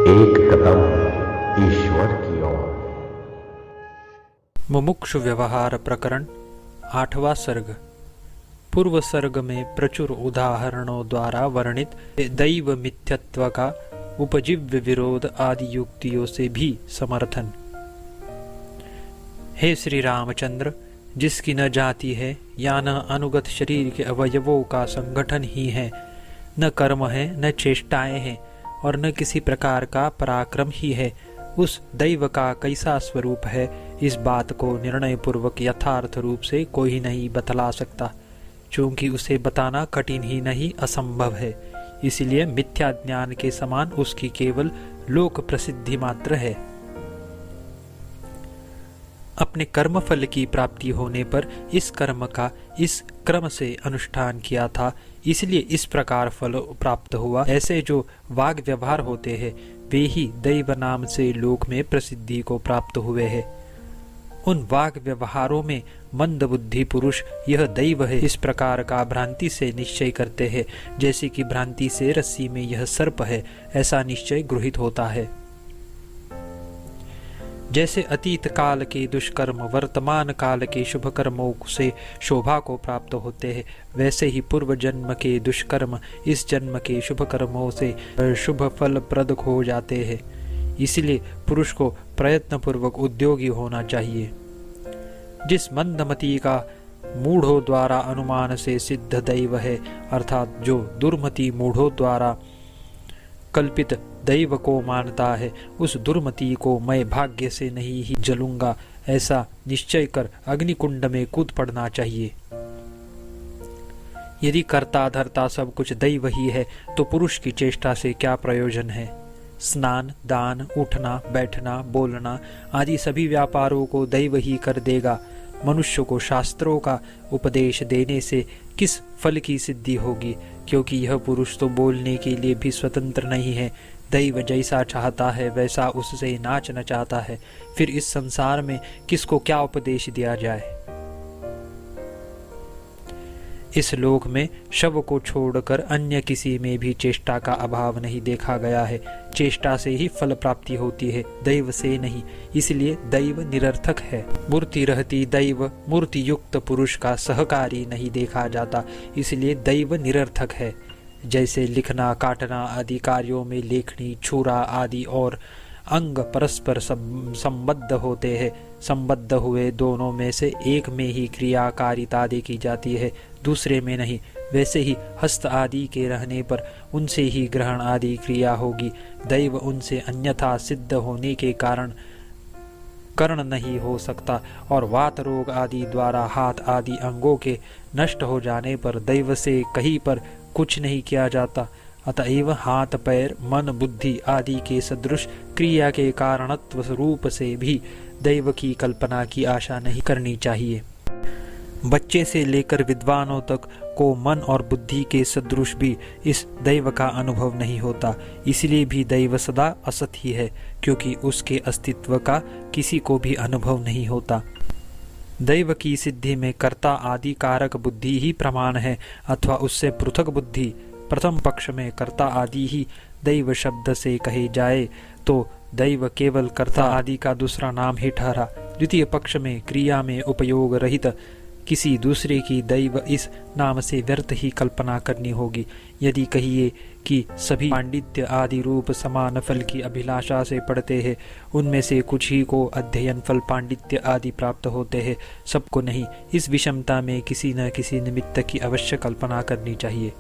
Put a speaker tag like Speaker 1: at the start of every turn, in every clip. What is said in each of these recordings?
Speaker 1: एक कदम ईश्वर की ओर।
Speaker 2: मुमुक्षु व्यवहार प्रकरण 8वां सर्ग। पूर्व सर्ग में प्रचुर उदाहरणों द्वारा वर्णित दैव मिथ्यत्व का उपजीव्य विरोध आदि युक्तियों से भी समर्थन। हे श्री रामचंद्र, जिसकी न जाति है या न अनुगत शरीर के अवयवों का संगठन ही है, न कर्म है, न चेष्टाएं हैं और न किसी प्रकार का पराक्रम ही है, उस दैव का कैसा स्वरूप है, इस बात को निर्णय पूर्वक यथार्थ रूप से कोई नहीं बतला सकता, क्योंकि उसे बताना कठिन ही नहीं असंभव है। इसलिए मिथ्या ज्ञान के समान उसकी केवल लोक प्रसिद्धि मात्र है। अपने कर्मफल की प्राप्ति होने पर इस कर्म का इस क्रम से अनुष्ठान किया था, इसलिए इस प्रकार फल प्राप्त हुआ। ऐसे जो वाग व्यवहार होते हैं वे ही दैव नाम से लोक में प्रसिद्धि को प्राप्त हुए हैं। उन वाग व्यवहारों में मंद बुद्धि पुरुष यह दैव है इस प्रकार का भ्रांति से निश्चय करते हैं, जैसे कि भ्रांति से रस्सी में यह सर्प है ऐसा निश्चय गृहीत होता है। जैसे अतीत काल के दुष्कर्म वर्तमान काल के शुभ कर्मों से शोभा को प्राप्त होते हैं, वैसे ही पूर्व जन्म के दुष्कर्म इस जन्म के शुभ कर्मों से शुभ फल प्रद हो जाते हैं। इसलिए पुरुष को प्रयत्न पूर्वक उद्योगी होना चाहिए। जिस मंदमती का मूढ़ों द्वारा अनुमान से सिद्ध दैव है, अर्थात जो दुर्मति मूढ़ों द्वारा कल्पित दैव को मानता है, उस दुर्मति को मैं भाग्य से नहीं ही जलूंगा ऐसा निश्चय कर अग्निकुंड में कूद पड़ना चाहिए। यदि कर्ता धर्ता सब कुछ दैव ही है तो पुरुष की चेष्टा से क्या प्रयोजन है। स्नान दान उठना बैठना बोलना आदि सभी व्यापारों को दैव ही कर देगा। मनुष्य को शास्त्रों का उपदेश देने से किस फल की सिद्धि होगी, क्योंकि यह पुरुष तो बोलने के लिए भी स्वतंत्र नहीं है। दैव जैसा चाहता है वैसा उससे नाचना चाहता है। फिर इस संसार में किसको क्या उपदेश दिया जाए। इस लोक में शव को छोड़कर अन्य किसी में भी चेष्टा का अभाव नहीं देखा गया है। चेष्टा से ही फल प्राप्ति होती है, दैव से नहीं। इसलिए दैव निरर्थक है। मूर्ति रहती दैव मूर्ति युक्त पुरुष का सहकारी नहीं देखा जाता, इसलिए दैव निरर्थक है। जैसे लिखना काटना आदि कार्यों में लेखनी छुरा आदि और अंग परस्पर संबद्ध होते हैं। संबद्ध हुए दोनों में से एक में ही क्रियाकारिता देखी जाती है, दूसरे में नहीं। वैसे ही हस्त आदि के रहने पर उनसे ही ग्रहण आदि क्रिया होगी। दैव उनसे अन्यथा सिद्ध होने के कारण कर्ण नहीं हो सकता, और वात रोग आदि द्वारा हाथ आदि अंगों के नष्ट हो जाने पर दैव से कहीं पर कुछ नहीं किया जाता। अतएव हाथ पैर मन बुद्धि आदि के सदृश क्रिया के कारणत्व रूप से भी दैव की कल्पना की आशा नहीं करनी चाहिए। बच्चे से लेकर विद्वानों तक को मन और बुद्धि के सदृश भी इस दैव का अनुभव नहीं होता। इसलिए भी दैव सदा असत ही है, क्योंकि उसके अस्तित्व का किसी को भी अनुभव नहीं होता। दैव की सिद्धि में कर्ता आदि कारक बुद्धि ही प्रमाण है, अथवा उससे पृथक बुद्धि। प्रथम पक्ष में कर्ता आदि ही दैव शब्द से कहे जाए तो दैव केवल कर्ता आदि का दूसरा नाम ही ठहरा। द्वितीय पक्ष में क्रिया में उपयोग रहित किसी दूसरे की दैव इस नाम से व्यर्थ ही कल्पना करनी होगी। यदि कहिए कि सभी पांडित्य आदि रूप समान फल की अभिलाषा से पढ़ते हैं, उनमें से कुछ ही को अध्ययन फल पांडित्य आदि प्राप्त होते हैं, सबको नहीं। इस विषमता में किसी न किसी निमित्त की अवश्य कल्पना करनी चाहिए।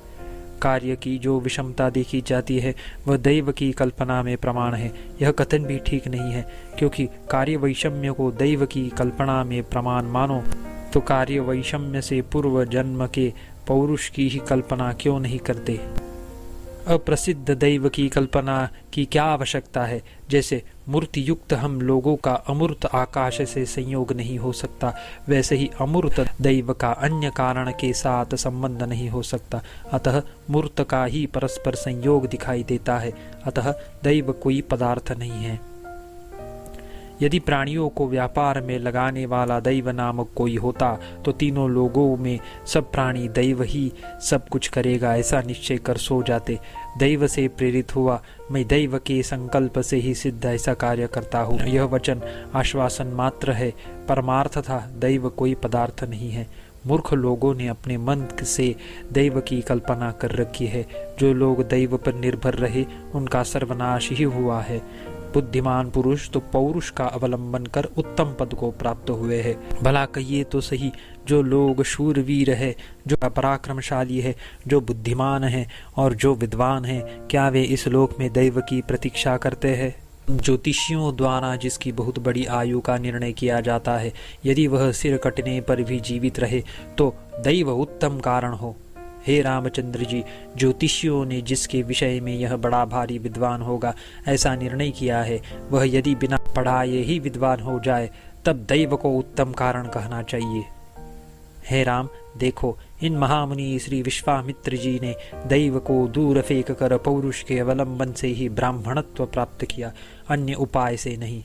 Speaker 2: कार्य की जो विषमता देखी जाती है वह दैव की कल्पना में प्रमाण है। यह कथन भी ठीक नहीं है, क्योंकि कार्य वैषम्य को दैव की कल्पना में प्रमाण मानो तो कार्य वैषम्य से पूर्व जन्म के पौरुष की ही कल्पना क्यों नहीं करते। अप्रसिद्ध दैव की कल्पना की क्या आवश्यकता है। जैसे मूर्ति युक्त हम लोगों का अमूर्त आकाश से संयोग नहीं हो सकता, वैसे ही अमूर्त दैव का अन्य कारण के साथ संबंध नहीं हो सकता। अतः मूर्त का ही परस्पर संयोग दिखाई देता है। अतः दैव कोई पदार्थ नहीं है। यदि प्राणियों को व्यापार में लगाने वाला दैव नामक कोई होता तो तीनों लोगों में सब प्राणी दैव ही सब कुछ करेगा ऐसा निश्चय कर सो जाते। दैव से प्रेरित हुआ मैं दैव के संकल्प से ही सिद्ध ऐसा कार्य करता हूँ। यह वचन आश्वासन मात्र है, परमार्थतः दैव कोई पदार्थ नहीं है। मूर्ख लोगों ने अपने मन से दैव की कल्पना कर रखी है। जो लोग दैव पर निर्भर रहे उनका सर्वनाश ही हुआ है। बुद्धिमान पुरुष तो पौरुष का अवलंबन कर उत्तम पद को प्राप्त हुए हैं। भला कहिए तो सही, जो लोग शूरवीर है, जो पराक्रमशाली है, जो बुद्धिमान है और जो विद्वान है, क्या वे इस लोक में दैव की प्रतीक्षा करते हैं? ज्योतिषियों द्वारा जिसकी बहुत बड़ी आयु का निर्णय किया जाता है, यदि वह सिर कटने पर भी जीवित रहे तो दैव उत्तम कारण हो। हे रामचंद्र जी, ज्योतिषियों ने जिसके विषय में यह बड़ा भारी विद्वान होगा ऐसा निर्णय किया है, वह यदि बिना पढ़ाए ही विद्वान हो जाए तब दैव को उत्तम कारण कहना चाहिए। हे राम, देखो, इन महामुनि श्री विश्वामित्र जी ने दैव को दूर फेंक कर पौरुष के अवलंबन से ही ब्राह्मणत्व प्राप्त किया, अन्य उपाय से नहीं।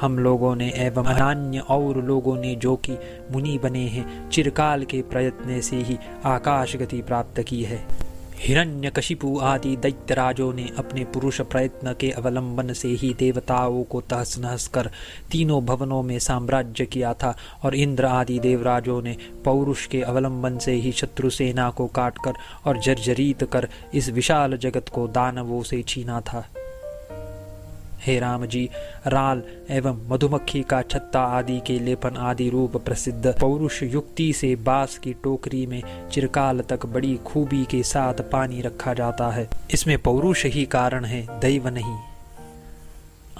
Speaker 2: हम लोगों ने एवं अन्य और लोगों ने जो कि मुनि बने हैं, चिरकाल के प्रयत्न से ही आकाश गति प्राप्त की है। हिरण्यकशिपु आदि दैत्यराजों ने अपने पुरुष प्रयत्न के अवलंबन से ही देवताओं को तहस नहस कर तीनों भवनों में साम्राज्य किया था, और इंद्र आदि देवराजों ने पौरुष के अवलंबन से ही शत्रु सेना को काटकर और जर्जरित कर इस विशाल जगत को दानवों से छीना था। हे राम जी, राल एवं मधुमक्खी का छत्ता आदि के लेपन आदि रूप प्रसिद्ध पौरुष युक्ति से बांस की टोकरी में चिरकाल तक बड़ी खूबी के साथ पानी रखा जाता है। इसमें पौरुष ही कारण है, दैव नहीं।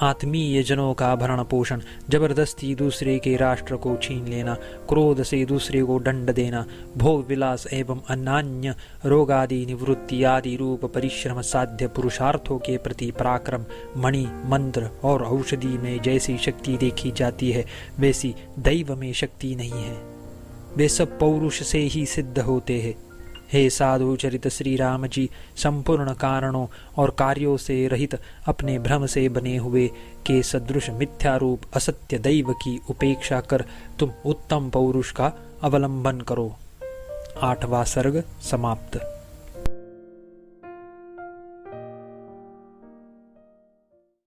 Speaker 2: आत्मीय जनों का भरण पोषण, जबरदस्ती दूसरे के राष्ट्र को छीन लेना, क्रोध से दूसरे को दंड देना, भोग विलास एवं अन्य रोगादि निवृत्ति आदि रूप परिश्रम साध्य पुरुषार्थों के प्रति पराक्रम, मणि मंत्र और औषधि में जैसी शक्ति देखी जाती है वैसी दैव में शक्ति नहीं है। वे सब पौरुष से ही सिद्ध होते हैं। हे साधु चरित श्री राम जी, संपूर्ण कारणों और कार्यों से रहित अपने भ्रम से बने हुए के सदृश मिथ्या रूप असत्य दैव की उपेक्षा कर तुम उत्तम पौरुष का अवलंबन करो। 8वां सर्ग समाप्त।